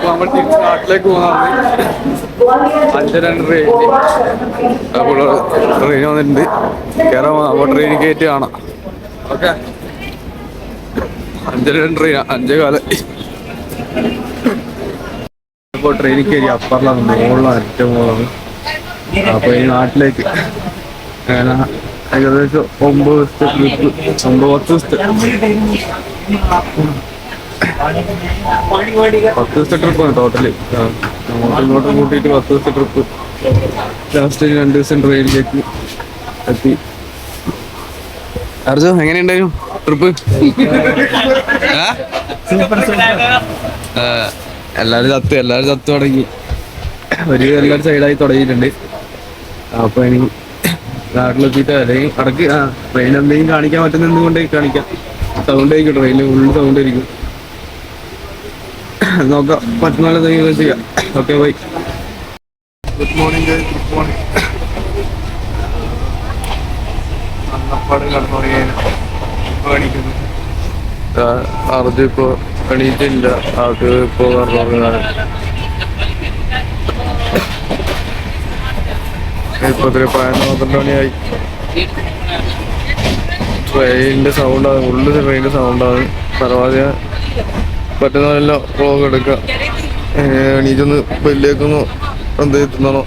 നമ്മൾ തിരിച്ച് നാട്ടിലേക്ക് പോകുന്നതാണ്. 5:02 അപ്പോൾ ട്രെയിൻ വന്നിട്ടുണ്ട്. കയറാം. അപ്പോൾ ട്രെയിൻ കയറ്റി കാണാം. Okay, 5:02 train, 5:15. ഇപ്പോൾ ട്രെയിനിൽ കയറി അപ്പറിലാണ്, മുകളിലാണ്, ഏറ്റവും മുകളാണ്. അപ്പോൾ ഈ നാട്ടിലേക്ക് ഏകദേശം 9 ദിവസത്തെ ട്രിപ്പ്, 10 ദിവസത്തെ ട്രിപ്പാണ് ടോട്ടല്. ഇങ്ങോട്ടും കൂട്ടിയിട്ട് 10 ദിവസത്തെ ട്രിപ്പ്. ലാസ്റ്റ് 2 ദിവസം ട്രെയിനിലേക്ക് എത്തി. അർജു, എങ്ങനെയുണ്ടായിരുന്നു ട്രിപ്പ്? എല്ലാവരും ചത്തു തുടങ്ങി. എല്ലാവരും സൈഡായി തുടങ്ങിയിട്ടുണ്ട്. അപ്പൊ ഇനി നാട്ടിലെത്തിയിട്ട് അല്ലെങ്കിൽ അടക്ക് ട്രെയിൻ എന്തെങ്കിലും കാണിക്കാൻ പറ്റുന്ന എന്തുകൊണ്ട് കാണിക്കാം. സൗണ്ട് ആയിരിക്കും, ട്രെയിനിൽ ഫുള്ള് സൗണ്ട് ആയിരിക്കും. നോക്കാം, പറ്റുന്ന പോലെ എന്തെങ്കിലും ചെയ്യാം. Okay, bye. Good morning. അന്നപ്പാട് കടന്നു കാണിക്കുന്നു. അർജു ഇപ്പോ എണീറ്റില്ല. അത് ഇപ്പോ പറഞ്ഞതാണ്. ഇപ്പൊ 12 മണിയായി. ട്രെയിനിന്റെ സൗണ്ടാണ്, ഫുള്ള് ട്രെയിനിന്റെ സൗണ്ടാണ്. പരമാവധി പറ്റുന്നതെല്ലാം വ്ളോഗ് എടുക്കാം. എണീറ്റൊന്ന് ബെല്ലിലേക്കൊന്ന് എന്ത് തിന്നണോ.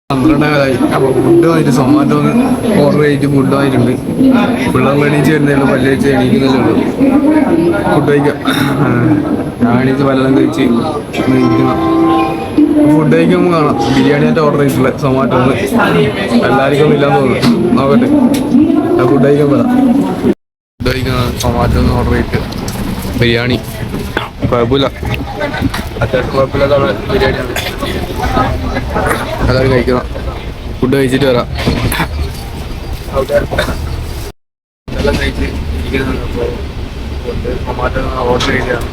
12:00 അപ്പൊ ഫുഡ് വാങ്ങിട്ട് സൊമാറ്റോ ഓർഡർ ചെയ്തിട്ട് ഫുഡ് വാങ്ങിയിട്ടുണ്ട്. പിള്ളേർ എണീച്ച് വരുന്നേയുള്ളൂ, പല്ല് കഴിച്ച് എണീക്കുന്നല്ലേ ഉള്ളൂ. ഫുഡ് കഴിക്കാം. ഞാൻ എണീച്ച് പല്ലെല്ലാം കഴിച്ച് ഇരിക്കണം. ഫുഡ് കഴിക്കുമ്പോൾ കാണാം. ബിരിയാണിയായിട്ട് ഓർഡർ ചെയ്തിട്ടുള്ളത് സൊമാറ്റോന്ന്. എല്ലാവർക്കും ഒന്നും ഇല്ലാന്ന് തോന്നുന്നു. നോക്കട്ടെ, ഫുഡ് കഴിക്കാൻ പറയാം. ഫുഡ് കഴിക്കുന്ന സൊമാറ്റോന്ന് ഓർഡർ ചെയ്തിട്ട് ബിരിയാണി കുഴപ്പമില്ല, അത്യാവശ്യം കുഴപ്പമില്ലാത്ത ബിരിയാണിയാണ്. എല്ലാവരും കഴിക്കണം. ഫുഡ് കഴിച്ചിട്ട് വരാം. എല്ലാം കഴിച്ച് ഇരിക്കുന്നുണ്ട്. അപ്പോൾ ടൊമാറ്റോ ഓർഡർ ചെയ്തതാണ്.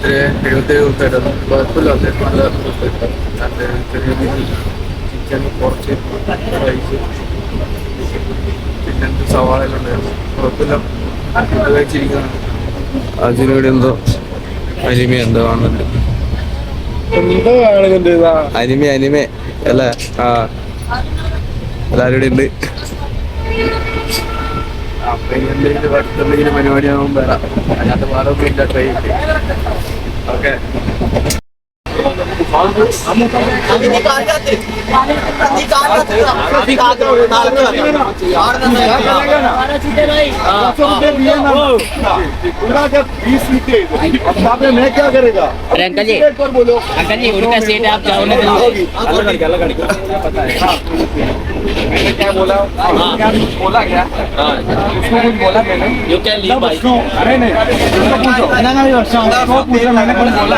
77 ദിവസമായിട്ടാണ്. കുഴപ്പമില്ല, അത്യാവശ്യം നല്ല ദിവസമായിട്ടാണ്. ചെറിയ ചിക്കൻ കുറച്ച് കഴിച്ച് പിന്നെ സവാളയെല്ലാം ഉണ്ടായിരുന്നു. കുഴപ്പമില്ല, ഫുഡ് കഴിച്ചിരിക്കുന്നതാണ്. അതിനൂടെ എന്തോ അനിമ എന്തോ കാണുന്നുണ്ട്. അനിമ അല്ലേ? ആ, എല്ലാവരും ഇവിടെ ഉണ്ട്. അപ്പൊ എന്തെങ്കിലും പരിപാടിയാകുമ്പോൾ വരാം. അതിനകത്ത് വേറെ ഒന്നും ഇല്ല ട്രെയിനിൽ. ഓക്കെ, मैं क्या करेगा? अरे अंकल जी उनका सीट आप जाओ ना। मैंने क्या बोला? बोला क्या? उसको कुछ बोला मैंने? You can leave भाई. अरे नहीं, उसको पूछो. मैंने कुछ बोला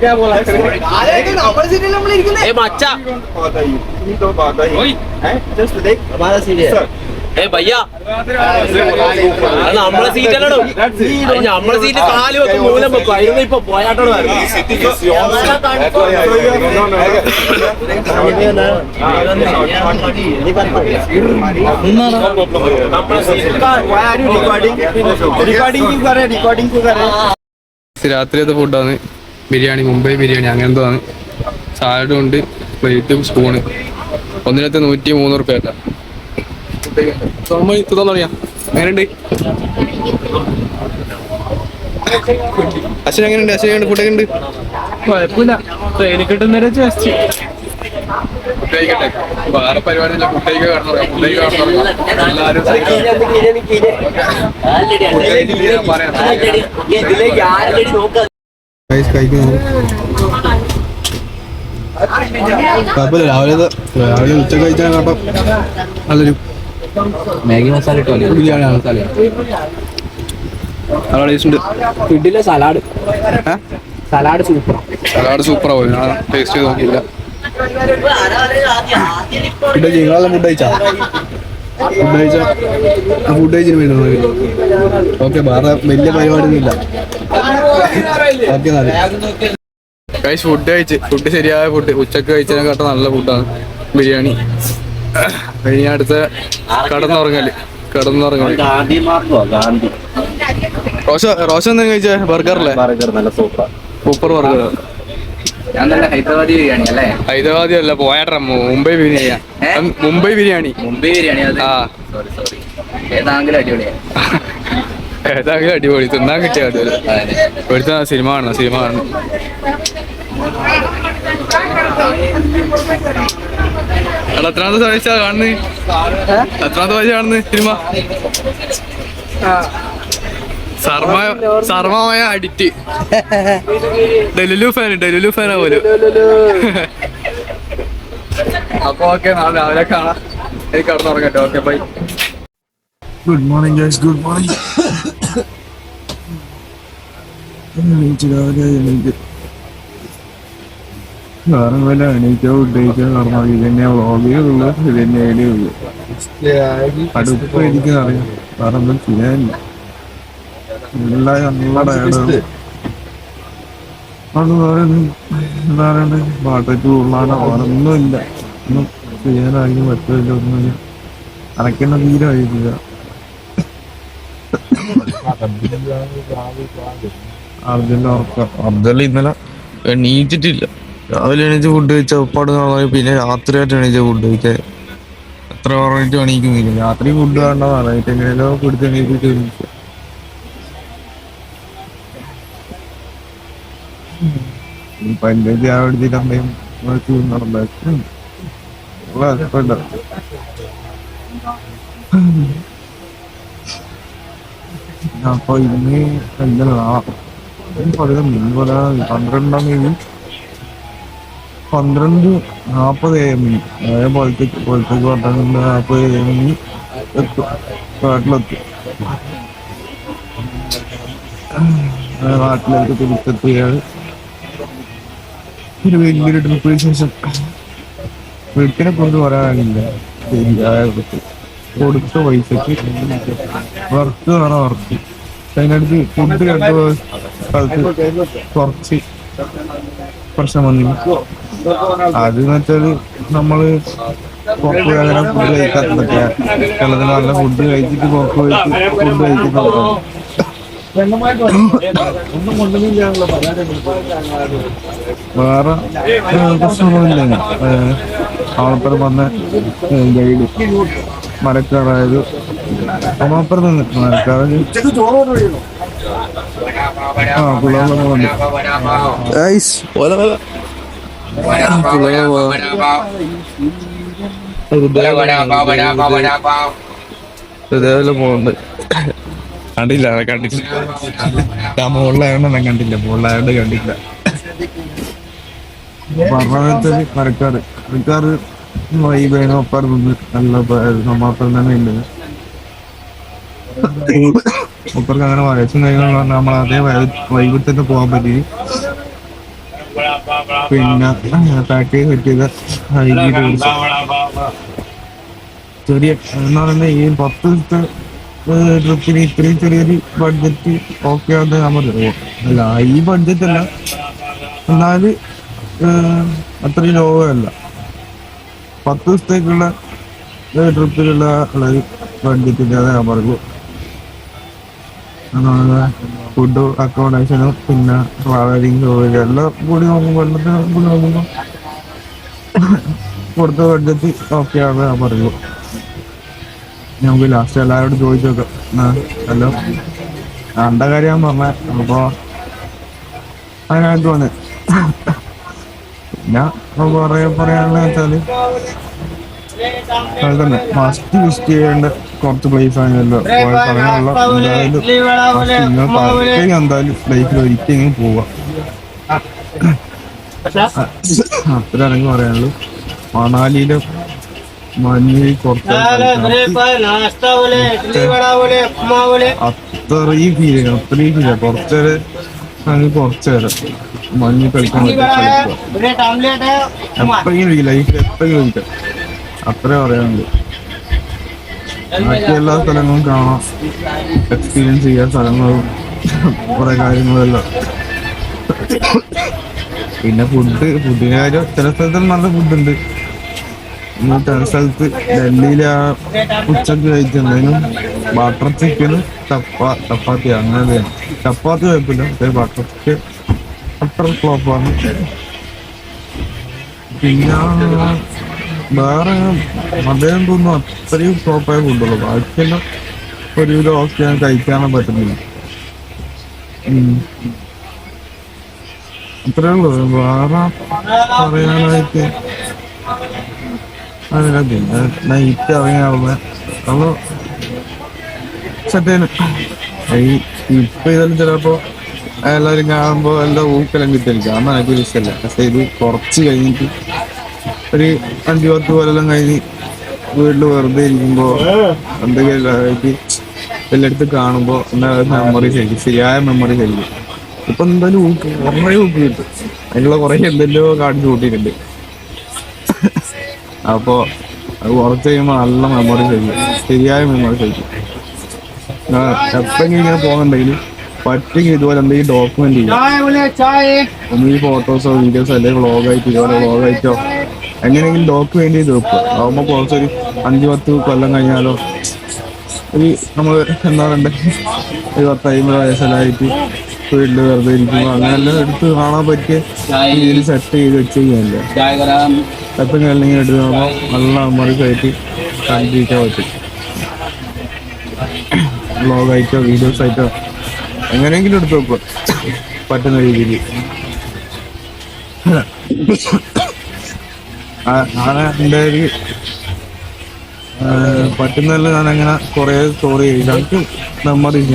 क्या बोला? जस्ट देख हमारा सीट है. ഏ ഭയ്യ, നമ്മളെ സീറ്റല്ലോ. നമ്മളെ സീറ്റ് കാല് വെക്കും, മൂലം വെക്കും. അതിനൊന്നും ഇപ്പൊ പോയാട്ടോട് രാത്രിയത്തെ ഫുഡാണ് ബിരിയാണി, മുംബൈ ബിരിയാണി അങ്ങനത്തെ ആണ്. സാലഡും ഉണ്ട്, പ്ലേറ്റും സ്പൂണ്. ഒന്നിനകത്ത് 103 റുപ്യ. അറിയാം എങ്ങനെയുണ്ട്? അച്ഛൻ എങ്ങനെയുണ്ട്? അച്ഛൻ ഫുഡ് ഒക്കെ ഉണ്ട്? കുഴപ്പമില്ല, ട്രെയിനിൽ കിട്ടുന്നവരെ ജസ്റ്റ് ഫുഡ് കഴിക്കട്ടെ. വേറെ പരിപാടിയില്ല, ഫുഡ് കഴിക്കാൻ എല്ലാവരും കുഴപ്പമില്ല. രാവിലെ ഉച്ച കഴിച്ചാൽ കേട്ടോ നല്ലൊരു മാഗി മസാല ബിരിയാണി മസാല. ഫുഡിലെ സലാഡ് സൂപ്പറാവും. ഞാൻ ടേസ്റ്റ് ചെയ്ത് നോക്കിയില്ല. നിങ്ങളെല്ലാം ഫുഡ് കഴിച്ചാ? ഫുഡ് കഴിച്ചിട്ട് വരുന്നത്. ഓക്കെ, വേറെ വലിയ പരിപാടിയൊന്നും ഇല്ല. ഓക്കെ, ഫുഡ് കഴിച്ച് ഫുഡ് ശരിയായ ഫുഡ്. ഉച്ചക്ക് കഴിച്ചതിനെക്കാട്ടും നല്ല ഫുഡാണ് ബിരിയാണി. ഇനി അടുത്ത കടന്നുറങ്ങല്. ഗാന്ധി മാർഗോ ഗാന്ധി റോഷൻ എന്തെങ്കിലും കഴിച്ചേ? ബർഗറല്ലേ? ബർഗർ നല്ല സൂപ്പർ ബർഗർ. ഞാൻ നല്ല ഹൈദരാബാദി ബിരിയാണി അല്ലേ? ഹൈദരാബാദി അല്ല, പോയാട്ടെ മുംബൈ ബിരിയാണിയാ. മുംബൈ ബിരിയാണി. അത് ആ സോറി ഏതാണെങ്കിലും അടിപൊളിയാണ്. ഏതാണെങ്കിലും അടിപൊളി, തിന്നാൻ കിട്ടിയ അടിപൊളി. ഇവിടുത്തെ സിനിമ കാണണം. എത്രാമത്തെ ആഴ്ച കാണുന്നത്? എത്രാമത്തെ ആഴ്ച കാണുന്നത് സിനിമ? സർമ്മമായ അഡിക്റ്റ്. ഡെലുലു ഫാനാ പോലും. അപ്പൊ ഓക്കെ, നാളെ രാവിലെ കാണാം. എനിക്ക് കടന്നുറങ്ങട്ടെ. Okay, bye. Good morning guys, good morning. വേറെ വല്ല എണീറ്റോ ഫുഡേക്കോ നടന്നാൽ ഇതന്നെ വ്ളോഗിലുള്ളൂ, ഇതന്നെ ഉള്ളൂ. അടുപ്പ് എനിക്കറിയാം, വേറെ ഒന്നും ചെയ്യാനില്ല. നല്ല ടയർഡ്. അത് വേറെ പാട്ടേക്ക് ഉള്ളാനോ വേറൊന്നുമില്ല. ഒന്നും ചെയ്യാനായി പറ്റില്ല. ഒന്നുമില്ല. അനക്കെന്നെ തീരെ കഴിക്കില്ല. അർജന്റ് ഇന്നലെ എണീറ്റിട്ടില്ല. രാവിലെ എണീച്ച് ഫുഡ് കഴിച്ച ഉപ്പാട് കാണാൻ, പിന്നെ രാത്രിയായിട്ട് എണീച്ച ഫുഡ് കഴിക്കാൻ എത്ര പറഞ്ഞിട്ട് എണീക്കുന്നില്ല. രാത്രി ഫുഡ് കാണാൻ പറഞ്ഞിട്ട് എങ്ങനെയല്ലോ പിടിച്ച് എണീപ്പിച്ച് പഞ്ചായത്ത് ആവടിച്ചിട്ട് അമ്മയും നടന്നു. അപ്പൊ ഇന്ന് എന്താ 12:40 AM 12:40 AM പോലത്തേക്ക് 12:40 AM എത്തും, നാട്ടിലെത്തും. നാട്ടിലേക്ക് തിരിച്ചെത്തുകയാണ്. ഒരു വലിയൊരു ട്രിപ്പിന് ശേഷം വീട്ടിനെ കൊണ്ട് പറയാനില്ല. ശരിയായ കൊടുത്ത പൈസക്ക് വർക്ക് വേണം. വർക്ക് അതിനടുത്ത് ഫുഡ് കണ്ട സ്ഥലത്ത് കുറച്ച് പ്രശ്നം വന്നില്ല. അതെന്ന് വെച്ചാല് നമ്മള് പുറത്ത് പോയി അങ്ങനെ ഫുഡ് കഴിക്കാത്തതൊക്കെ കേരളത്തിൽ നല്ല ഫുഡ് കഴിച്ചിട്ട് പുറത്ത് പോയിട്ട് ഫുഡ് കഴിക്കുന്നതൊക്കെ വേറെ പ്രശ്നമൊന്നുമില്ല. അവളപ്പുറം വന്ന ഗൈഡ് മരക്കാറായത് അമ്മപ്പുറത്ത് നിന്നിട്ട് മരക്കാറ് ഇതേപോലെ പോകുന്നുണ്ട്. കണ്ടില്ല മുകളിലായോണ്ട് കണ്ടില്ല. പറഞ്ഞ മരക്കാറ് വൈബേനോ ഒപ്പാട് നിന്ന് നല്ല സമാപ്തം തന്നെ ഉണ്ട്. ഒപ്പർക്ക് അങ്ങനെ വയസ്സും കാര്യങ്ങളും പറഞ്ഞാൽ നമ്മൾ അതേ വൈകിട്ട് തന്നെ പോകാൻ പറ്റി. പിന്നെ പാക്കേജ് സെറ്റ് ചെയ്ത ചെറിയ എന്നാ പറയുന്നത് ഈ 10 ദിവസത്തെ ട്രിപ്പിന് ഇത്രയും ചെറിയൊരു ബഡ്ജറ്റ് ഓക്കെ ആണെന്ന് ഞാൻ പറഞ്ഞു. അല്ല ഈ ബഡ്ജറ്റ് അല്ല, എന്നാല് അത്രയും ലോവല്ല. 10 ദിവസത്തേക്കുള്ള ട്രിപ്പിലുള്ള ബഡ്ജറ്റിൻ്റെ അതെ ഞാൻ പറഞ്ഞു. ഫുഡ്, അക്കോമഡേഷനും പിന്നെ ട്രാവലിംഗ് എല്ലാം കൂടി നോക്കുമ്പോൾ കൊടുത്ത ബഡ്ജറ്റ് ഓക്കെ ആണ് ഞാൻ പറഞ്ഞു. നമുക്ക് ലാസ്റ്റ് എല്ലാവരോടും ചോദിച്ചു നോക്കാം. ഹലോ, എൻ്റെ കാര്യം ഞാൻ പറഞ്ഞേ. അപ്പോൾ അതിനായിട്ട് വന്ന് പിന്നെ പറയാനുള്ള വെച്ചാല് അത് തന്നെ മസ്റ്റ് വിസിറ്റ് ചെയ്യേണ്ട കുറച്ച് പ്ലേസ് ആണല്ലോ. എന്തായാലും ലൈഫിൽ ഒരിക്കലും പോവാ. അത്ര ഇറങ്ങി പറയാനുള്ളൂ. മണാലിയിലെ മഞ്ഞ് കുറച്ച് അത്രയും ഫീൽ ചെയ്യണം. കുറച്ചേരം മഞ്ഞ് കളിക്കാൻ എപ്പോഴെങ്കിലും ലൈഫിൽ എപ്പോഴെങ്കിലും കളിക്കാം. അത്രേ പറയാനുള്ളൂ. ബാക്കി എല്ലാ സ്ഥലങ്ങളും കാണാം, എക്സ്പീരിയൻസ് ചെയ്യാൻ കുറെ കാര്യങ്ങളെല്ലാം. പിന്നെ ഫുഡിന്റെ കാര്യം ചില സ്ഥലത്തിൽ നല്ല ഫുഡുണ്ട്, ഇന്നത്തെ സ്ഥലത്ത് ഡൽഹിയിൽ ആ ഉച്ചക്ക് കഴിച്ചിട്ടുണ്ടെങ്കിലും ബട്ടർ ചിക്കന് ചപ്പാത്തി അങ്ങനെ ചപ്പാത്തി കുഴപ്പമില്ല, പക്ഷേ ബട്ടർ ചിക്കൻ അത്ര ഫ്ലോപ്പാണ്. പിന്നെ വേറെ അദ്ദേഹം തോന്നുന്നു അത്രയും ഫ്ലോപ്പായ ഫുഡുള്ളൂ. ബാക്കിയെല്ലാം ഒരുവിധം ഓക്കെ കഴിക്കാനും പറ്റുന്നില്ല. അത്രേ ഉള്ളൂ. വേറെ പറയാനായിട്ട് അതിനെ പിന്നെ നൈറ്റ് ഇറങ്ങിയാവുന്ന അത് സെറ്റേന് ഇപ്പൊ ഇതെല്ലാം ചിലപ്പോ എല്ലാവരും കാണുമ്പോ എല്ലാം ഊക്കെല്ലാം കിട്ടിയിരിക്കും. അന്ന് എനിക്ക് ഇഷ്ടമല്ല. പക്ഷെ ഇത് കുറച്ച് കഴിഞ്ഞിട്ട് ഒരു 5-10 കൊല്ലം കഴിഞ്ഞ് വീട്ടിൽ വെറുതെ ഇരിക്കുമ്പോ എന്തെങ്കിലും എല്ലായിടത്തും കാണുമ്പോ എന്താ മെമ്മറീസ് ആയിരിക്കും, ശരിയായ മെമ്മറീസ് ആയിരിക്കും. ഇപ്പൊ എന്തായാലും കുറേ ഊക്ക് കിട്ടും. അതിനുള്ള കുറെ എന്തെല്ലോ കാണിച്ചു കൂട്ടിയിട്ടുണ്ട്. അപ്പൊ അത് കുറച്ച് കഴിയുമ്പോ നല്ല മെമ്മറീസ് ആയിരിക്കും, ശരിയായ മെമ്മറീസ് ആയിരിക്കും. എപ്പെങ്കിലും ഇങ്ങനെ പോകുന്നുണ്ടെങ്കിൽ പറ്റുമെങ്കിൽ ഇതുപോലെ എന്തെങ്കിലും ഡോക്യുമെന്റ് ചെയ്യും. ഒന്നീ ഫോട്ടോസോ വീഡിയോസോ അല്ലെങ്കിൽ വ്ളോഗായിട്ട് ഇതുപോലെ വ്ളോഗായിട്ടോ എങ്ങനെയെങ്കിലും ഡോക്യുമെന്റ് ചെയ്ത് വെക്കുക. ആകുമ്പോൾ കുറച്ചൊരു 5-10 കൊല്ലം കഴിഞ്ഞാലോ ഈ നമ്മൾ എന്താ പറയണ്ടേ, 10-50 വയസ്സെല്ലായിട്ട് വീട്ടിൽ വെറുതെ ഇരിക്കുമ്പോൾ അങ്ങനെല്ലാം എടുത്ത് കാണാൻ പറ്റിയ രീതിയിൽ സെറ്റ് ചെയ്ത് വെച്ച് കഴിഞ്ഞാലേ എപ്പം അല്ലെങ്കിൽ എടുത്ത് നോക്കുമ്പോൾ നല്ല മെമ്മറീസ് ആയിട്ട് കണ്ടിരിക്കാൻ പറ്റും. വ്ളോഗായിട്ടോ വീഡിയോസ് ആയിട്ടോ എങ്ങനെയെങ്കിലും എടുത്ത് വെക്കുക പറ്റുന്ന രീതിയിൽ. എൻ്റെ ഒരു പറ്റുന്നതെല്ലാം ഞാനങ്ങനെ കുറേ സ്റ്റോറി ചെയ്തു. എനിക്ക് മെമ്മറീസ്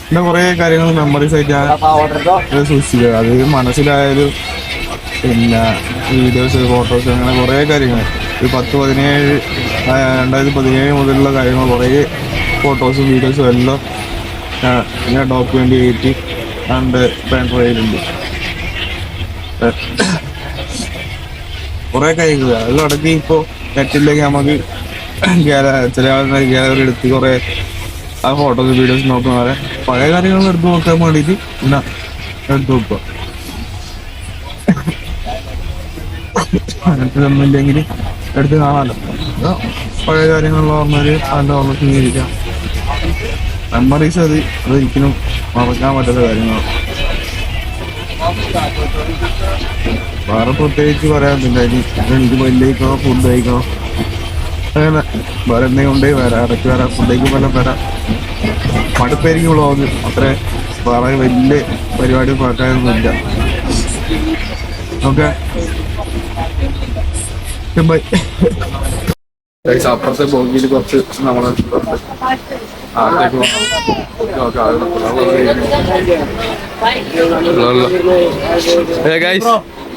എൻ്റെ കുറേ കാര്യങ്ങൾ മെമ്മറീസ് ആയിട്ട് ഞാൻ സൂക്ഷിക്കുക. അത് മനസ്സിലായാലും പിന്നെ വീഡിയോസ് ഫോട്ടോസ് അങ്ങനെ കുറേ കാര്യങ്ങൾ ഒരു 2017 മുതലുള്ള കാര്യങ്ങൾ കുറേ ഫോട്ടോസും വീഡിയോസും എല്ലാം ഞാൻ ഡോക്യുമെന്റ് ചെയ്തിട്ട് എൻ്റെ പെൻ ഡ്രൈവിലുണ്ട്. കുറേ കാര്യങ്ങൾ അത് അടക്കി ഇപ്പോൾ നെറ്റിലേക്ക് നമുക്ക് ചില ആൾക്കാർ ഗാലറി എടുത്ത് കുറേ ആ ഫോട്ടോസ് വീഡിയോസ് നോക്കുന്നവരെ പഴയ കാര്യങ്ങൾ എടുത്ത് നോക്കാൻ വേണ്ടിയിട്ട് പിന്നെ എടുത്ത് നോക്കുക. അങ്ങനത്തെ ഒന്നുമില്ലെങ്കിൽ എടുത്ത് കാണാമല്ലോ. പഴയ കാര്യങ്ങളിൽ ഓർമ്മര് അതിൻ്റെ ഓർമ്മ സ്വീകരിക്കാം. മെമ്മറീസ് അതൊരിക്കലും മറക്കാൻ പറ്റാത്ത കാര്യങ്ങളാണ്. വേറെ പ്രത്യേകിച്ച് പറയാനില്ല. എനിക്ക് വലിയേക്കോ ഫുഡ് കഴിക്കണോ അങ്ങനെ വേറെ എന്തെങ്കിലും ഉണ്ടെങ്കിൽ വരാം, ഇടയ്ക്ക് വരാം, ഫുഡ് കഴിക്കുമ്പോൾ വരാം. മടുപ്പായിരിക്കും വ്ളോഗ്. അത്ര വേറെ വലിയ പരിപാടി പാക്കാനൊന്നുമില്ല. Okay bye. അപ്പുറത്തെ ബോഗിയിൽ കുറച്ച് നമ്മളെ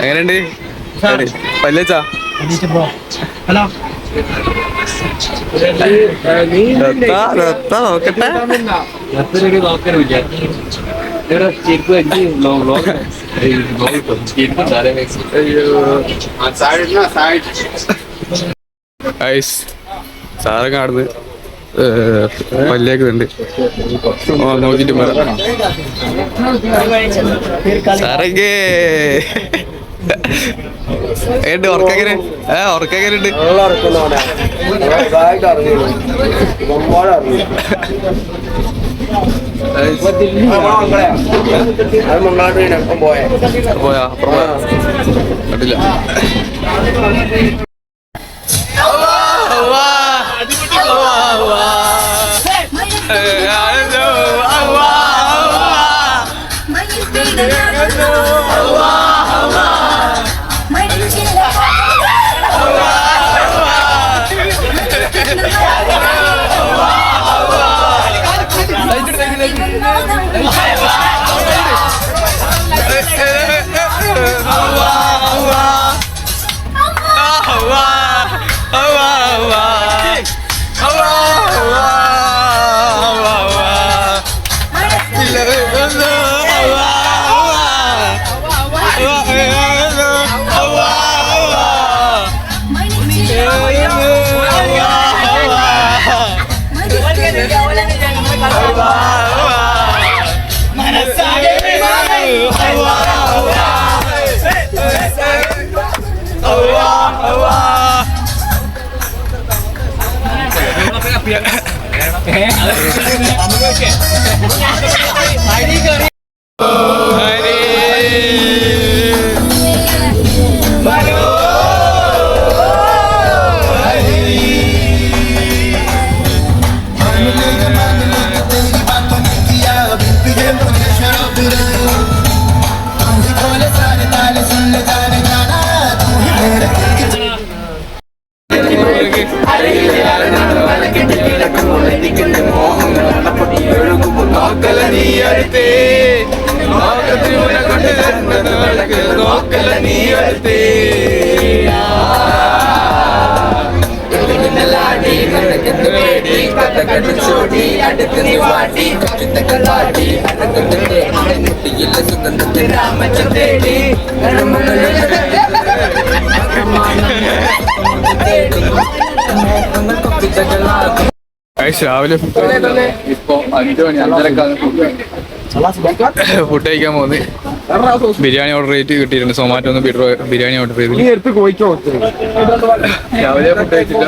എങ്ങനെയുണ്ട് പല്ലേച്ചാ? സാറൊക്കെ നടന്ന് പല്ലേക്കുന്നുണ്ട്. നോക്കിട്ട് സാറൊക്കെ ഏണ്ട് ഉറക്കെങ്ങനെ ഉറക്കെങ്ങനെയുണ്ട്? പോയാ അപ്പുറം കണ്ടില്ല. Allah രാവിലെ ഇപ്പൊ 5 മണി 5:30 ഫുഡ് കഴിക്കാൻ പോകുന്നത്. ബിരിയാണി ഓർഡർ ചെയ്തിട്ട് കിട്ടിയിട്ടുണ്ട്. സൊമാറ്റോ ബിരിയാണി ഓർഡർ ചെയ്ത് രാവിലെ ഫുഡ് കഴിച്ചില്ല.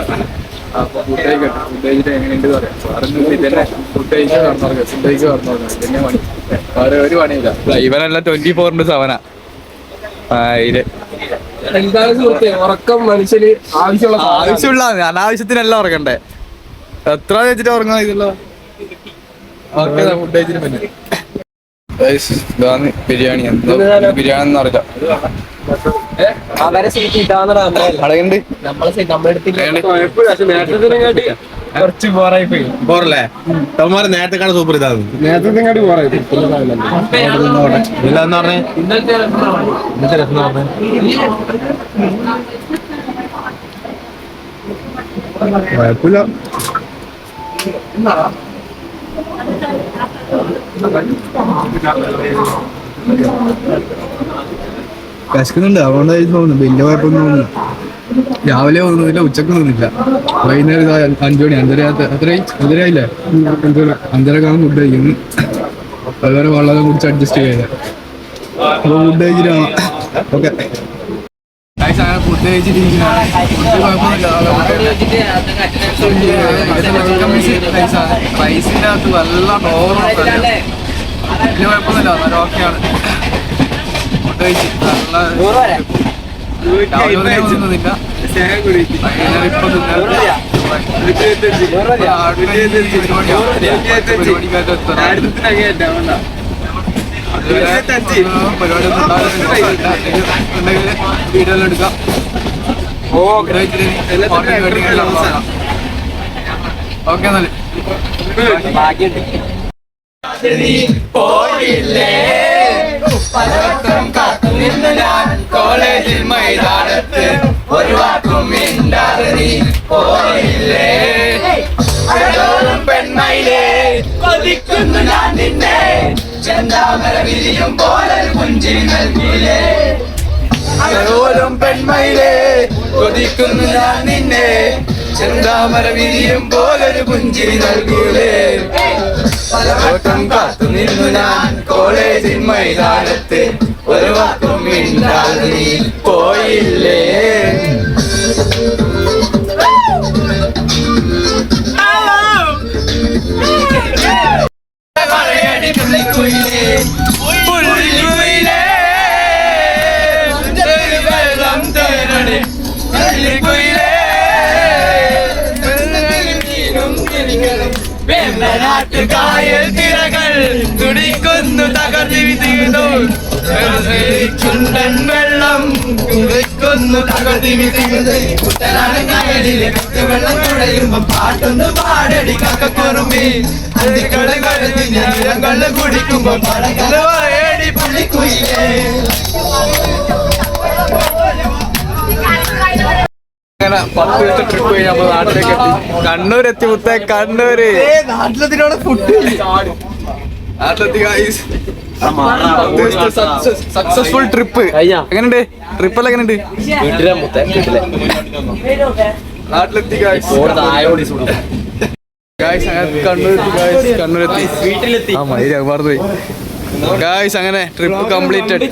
അപ്പൊ ഫുഡ് കഴിക്കട്ടെ. ഫുഡ് കഴിച്ചിട്ട് എങ്ങനെയുണ്ട് പറയാം. പറഞ്ഞു ഇതന്നെ ഫുഡ് കഴിച്ച് കടന്നുറങ്ങുക. ഫുഡ് കഴിച്ച് കടന്നുറങ്ങുക. ഇതന്നെ പണി. വേറെ ഒരു പണിയില്ല. ഇവനല്ല 24/7 എന്താണ് സുഹൃത്തെ ഉറക്കം മനുഷ്യന് ആവശ്യമുള്ള അനാവശ്യത്തിനല്ല ഉറങ്ങണ്ടേ. എത്ര വെച്ചിട്ട് ഉറങ്ങാൻ ഇതല്ലോ. ഓക്കെ ഫുഡ് കഴിച്ചിട്ട് പിന്നെ ഇതാണ് ബിരിയാണി. എന്തോ ബിരിയാണി എന്ന് അറിയില്ല. കുറച്ച് ബോറായി പോയി. ബോറല്ലേ ടോമാർ നേരത്തെ കാണാൻ സൂപ്പർ ഇതാണ്. നേരത്തെ ബോറായി ഇല്ലാന്ന് പറഞ്ഞേ ഇന്നത്തെ രസം പറഞ്ഞേ കുഴപ്പമില്ല. വിശക്കുന്നുണ്ട്, അതുകൊണ്ടായിരിക്കും തോന്നുന്നു. വലിയ കുഴപ്പമൊന്നും തോന്നുന്നു. രാവിലെ ഒന്നുമില്ല, ഉച്ചക്ക് ഒന്നുമില്ല. വൈകുന്നേരം 5 മണി 5:30 5:30 ഫുഡ് കഴിക്കുന്നു. അതുവരെ വെള്ളം കുടിച്ച് അഡ്ജസ്റ്റ് ചെയ്തത്. അപ്പോൾ ഫുഡ് കഴിച്ചിട്ട് ഓക്കെ ഫുഡ് കഴിച്ചിട്ട് റൈസിന്റെ അകത്ത് നല്ല വലിയ കുഴപ്പമൊന്നുമില്ല. നല്ല ഓക്കെയാണ്. ഫുഡ് കഴിച്ച് നല്ല രാവിലെ ഒന്നുമില്ല. ഇപ്പൊ പരിപാടിക്കായിട്ട് പരിപാടിയൊന്നും ഉണ്ടെങ്കിൽ വീഡിയോയിൽ എടുക്കാം. ഓക്കെ എന്നാല് കോളേജിൽ മൈതാനത്ത് ഒരു വാക്കും മിണ്ടാതെ നീ പോയില്ലേ. പെൺമയിലേ കൊതിക്കുന്നു ഞാൻ നിന്നെ. ചെന്താമര വിരിയും പോലെ പുഞ്ചിരി നൽകിയില്ലേ. ഓരും പെൺമയിലേ കൊതിക്കുന്നു ഞാൻ നിന്നെ. ചെന്താമര വിരിയും പോലൊരു പുഞ്ചിരി നൽകിയില്ലേ. പലവട്ടം കാത്തു നിന്നു ഞാൻ കോളേജിൽ മൈതാനത്ത് ഒരു വാക്കും മിണ്ടാതെ നീ പോയില്ലേ. കായൽ തിരകൾ തുടിക്കുന്നു തകർത്തിവിതീർന്നു. ചുണ്ടൻ വെള്ളം കുളിക്കുന്നു തകർത്തിവിതീർന്നു. കായലിലെ വെള്ളം തുഴയുമ്പോ പാട്ടൊന്ന് പാടടി കക്കക്കുറുമ്പി. അതികളെ കഴുതി ഞങ്ങള് കുടിക്കുമ്പോ പടകടി പുള്ളിക്കുയിലേ. അങ്ങനെ 10 ദിവസത്തെ ട്രിപ്പ് കഴിഞ്ഞ് നമ്മൾ നാട്ടിലേക്ക് എത്തി. കണ്ണൂർ എത്തി മുത്തേ. കണ്ണൂര് നാട്ടിലെത്തിനോട് ഫുഡ് നാട്ടിലെത്തി ഗൈസ്. Successful trip. എങ്ങനെയുണ്ട് ട്രിപ്പെല്ലാം? എങ്ങനെയുണ്ട്? നാട്ടിലെത്തി ഗൈസ്. കണ്ണൂരെത്തി. വീട്ടിലെത്തി. മറന്നുപോയി ഗൈസ്. അങ്ങനെ ട്രിപ്പ് കംപ്ലീറ്റഡ്.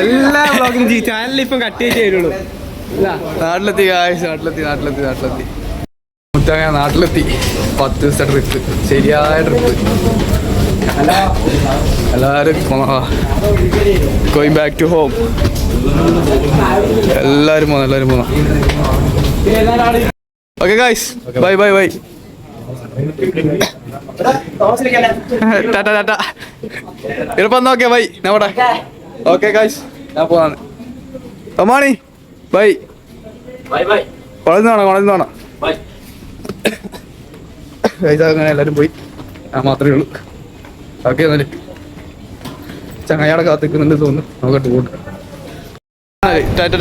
എല്ലാ വ്ളോഗിനും ചാനലിൽ ഇപ്പൊ കട്ട് ചെയ്ത് തരുള്ളൂ. നാട്ടിലെത്തി ഗൈസ്. നാട്ടിലെത്തി. ചങ്ങ നാട്ടിലെത്തി. 10 ദിവസത്തെ ട്രിപ്പ്, ശരിയായ ട്രിപ്പ്. എല്ലാവരും ഗോയിങ് ബാക്ക് ടു ഹോം. എല്ലാവരും പോന്നു. Okay guys, bye. ടാറ്റ. ഇപ്പം നോക്കിയാ ബൈ നമ്മുടെ. ഓക്കെ ഗൈസ്, ഞാൻ പോവാണ്. അമ്മാണി ബൈ. കോളേജിൽ നിന്നാണോ? ഗൈസ് അങ്ങനെ എല്ലാവരും പോയി, ഞാൻ മാത്രമേ ഉള്ളൂ. ഓക്കെ എന്നാല് ചങ്ങായിടെ കാത്തിക്കുന്നുണ്ട് തോന്നുന്നു. നോക്കട്ടെ പോട്ട്. ടാറ്റ.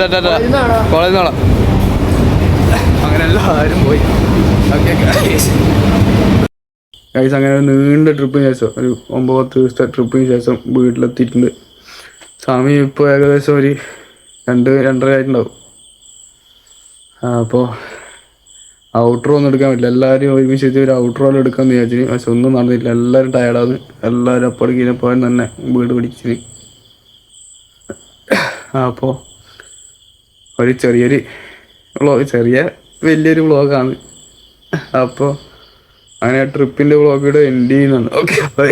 കോളേജിൽ നിന്നാണോ? അങ്ങനെ എല്ലാവരും പോയി. ഓക്കെ ഗൈസ്, അങ്ങനെ ഒരു നീണ്ട ട്രിപ്പിന് ശേഷം, ഒരു 9-10 ദിവസത്തെ ട്രിപ്പിന് ശേഷം വീട്ടിലെത്തിയിട്ടുണ്ട്. സമയം ഇപ്പോൾ ഏകദേശം ഒരു 2-2:30 ആയിട്ടുണ്ടാവും. അപ്പോൾ ഔട്ട്രോ ഒന്നും എടുക്കാൻ പറ്റില്ല. എല്ലാവരും ഒരുമിച്ച് ഒരു ഔട്ട്രോയിൽ എടുക്കാമെന്ന് വിചാരിച്ചിന്. പക്ഷെ ഒന്നും നടന്നില്ല. എല്ലാവരും ടയർഡാന്ന്. എല്ലാവരും അപ്പടിക്കിനെ പോയാൽ തന്നെ വീട് പിടിച്ചിന്. അപ്പോൾ ഒരു വലിയൊരു വ്ളോഗാണ്. അപ്പോൾ അങ്ങനെ ട്രിപ്പിൻ്റെ വ്ളോഗിടെ എൻഡ് ചെയ്യുന്നതാണ്. ഓക്കെ, അപ്പോൾ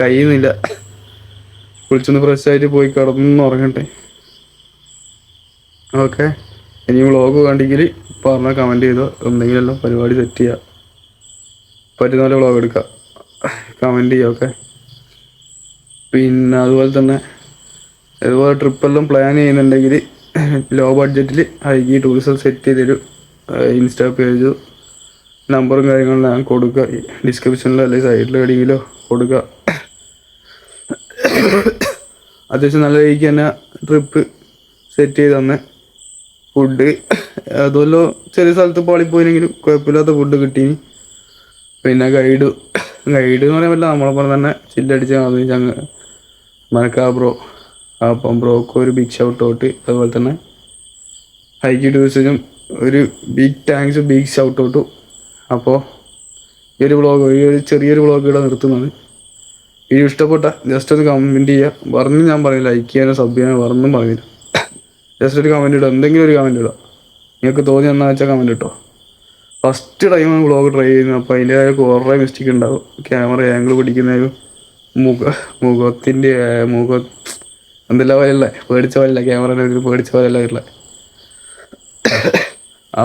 കഴിയുന്നില്ല. കുളിച്ചൊന്ന് ഫ്രഷായിട്ട് പോയി കിടന്നുറങ്ങട്ടെ. ഓക്കെ, ഇനി വ്ളോഗ് കണ്ടെങ്കിൽ പറഞ്ഞാൽ കമൻറ്റ് ചെയ്തോ. എന്തെങ്കിലുമല്ലോ പരിപാടി സെറ്റ് ചെയ്യുക, പറ്റുന്ന പോലെ വ്ളോഗ് എടുക്കുക, കമൻറ്റ് ചെയ്യുക. ഓക്കെ, പിന്നെ അതുപോലെ തന്നെ ഇതുപോലെ ട്രിപ്പെല്ലാം പ്ലാൻ ചെയ്യുന്നുണ്ടെങ്കിൽ ലോ ബഡ്ജറ്റിൽ ഹൈഗി ടൂറിസം സെറ്റ് ചെയ്തൊരു ഇൻസ്റ്റാ പേജ് നമ്പറും കാര്യങ്ങളും ഞാൻ കൊടുക്കുക. ഡിസ്ക്രിപ്ഷനിലോ അല്ലെങ്കിൽ സൈഡിലോ എവിടെയെങ്കിലോ കൊടുക്കുക. അത്യാവശ്യം നല്ല രീതിക്ക് തന്നെ ട്രിപ്പ് സെറ്റ് ചെയ്ത് തന്നെ ഫുഡ് അതുമല്ലോ ചെറിയ സ്ഥലത്ത് പാളിപ്പോയില്ലെങ്കിലും കുഴപ്പമില്ലാത്ത ഫുഡ് കിട്ടീനി. പിന്നെ ഗൈഡ് എന്ന് പറയാൻ പറ്റില്ല, നമ്മളെപ്പോലെ തന്നെ ചില്ലടിച്ച് മനക്കാ ബ്രോ. അപ്പം ബ്രോക്ക് ഒരു ബിഗ് ഷൗട്ട് ഔട്ട്. അതുപോലെ തന്നെ ഹൈക്കി ടൂറിസം ഒരു ബിഗ് താങ്ക്സ്, ബിഗ് ഷൗട്ട് ഔട്ടും. അപ്പോൾ ഈ ഒരു ചെറിയൊരു വ്ളോഗ് ഇവിടെ നിർത്തുന്നതാണ്. ഇത് ഇഷ്ടപ്പെട്ട ജസ്റ്റ് ഒന്ന് കമൻറ്റ് ചെയ്യുക. ഞാൻ പറഞ്ഞില്ല ലൈക്ക് ചെയ്യാനോ സബ് ചെയ്യാനോ പറഞ്ഞൊന്നും പറഞ്ഞില്ല. ജസ്റ്റ് ഒരു കമൻറ്റ് ഇടുക, എന്തെങ്കിലും ഒരു കമൻറ്റ് ഇടുക. നിങ്ങൾക്ക് തോന്നി എന്നാ വെച്ചാൽ കമൻറ്റ് ഇട്ടോ. ഫസ്റ്റ് ടൈമാണ് വ്ളോഗ് ട്രൈ ചെയ്യുന്നത്. അപ്പോൾ അതിൻ്റെതായ കുറേ മിസ്റ്റേക്ക് ഉണ്ടാവും. ക്യാമറ ആംഗിൾ പിടിക്കുന്നതിലും മുഖത്തിൻ്റെ എന്തെല്ലാം പോലെയല്ല, പേടിച്ച പോലെയല്ല, ക്യാമറ പേടിച്ച പോലെയല്ല ഉള്ളത്.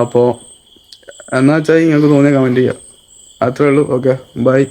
അപ്പോൾ എന്നാ വെച്ചാൽ നിങ്ങൾക്ക് തോന്നിയാൽ കമൻറ്റ് ചെയ്യുക. അത്രേ ഉള്ളൂ. Okay, by.